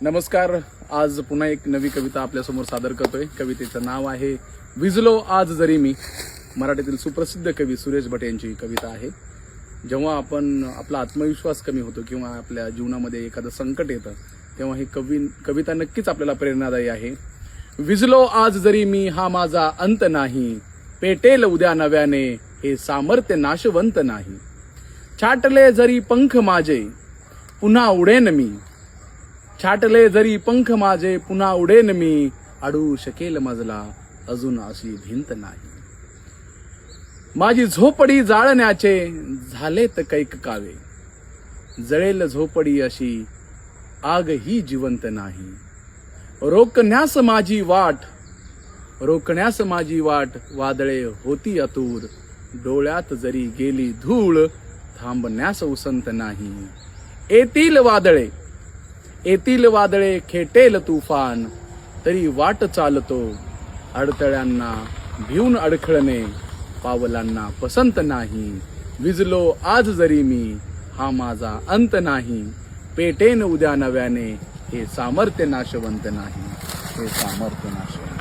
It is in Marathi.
नमस्कार. आज पुन्हा एक नवी कविता आपल्यासमोर सादर करतोय. कवितेचं नाव आहे विझलो आज जरी मी. मराठीतील सुप्रसिद्ध कवी सुरेश भट यांची कविता आहे. जेव्हा आपण आपला आत्मविश्वास कमी होतो किंवा आपल्या जीवनामध्ये एखादं संकट येतं तेव्हा ही कविता नक्कीच आपल्याला प्रेरणादायी आहे. विझलो आज जरी मी हा माझा अंत नाही, पेटेल उद्या नव्याने हे सामर्थ्य नाशवंत नाही. छाटले जरी पंख माझे पुन्हा उडेन मी, छाटले जरी पंख माझे पुन्हा उडेन मी. अडू शकेल मजला अजून अशी भिंत नाही. माझी झोपडी जाळण्याचे झालेत कैक कावे, जळेल झोपडी अशी आग ही जिवंत नाही. रोखण्यास माझी वाट वादळे होती अतूर, डोळ्यात जरी गेली धूळ थांबण्यास उसंत नाही. येतील वादळे खेटेल तुफान, तरी वाट चालतो अडथळ्यांना भिवून. अडखळणे पावलांना पसंत नाही. विझलो आज जरी मी हा माझा अंत नाही, पेटेन उद्या नव्याने हे सामर्थ्य नाशवंत नाही. हे सामर्थ्य नाशवंत.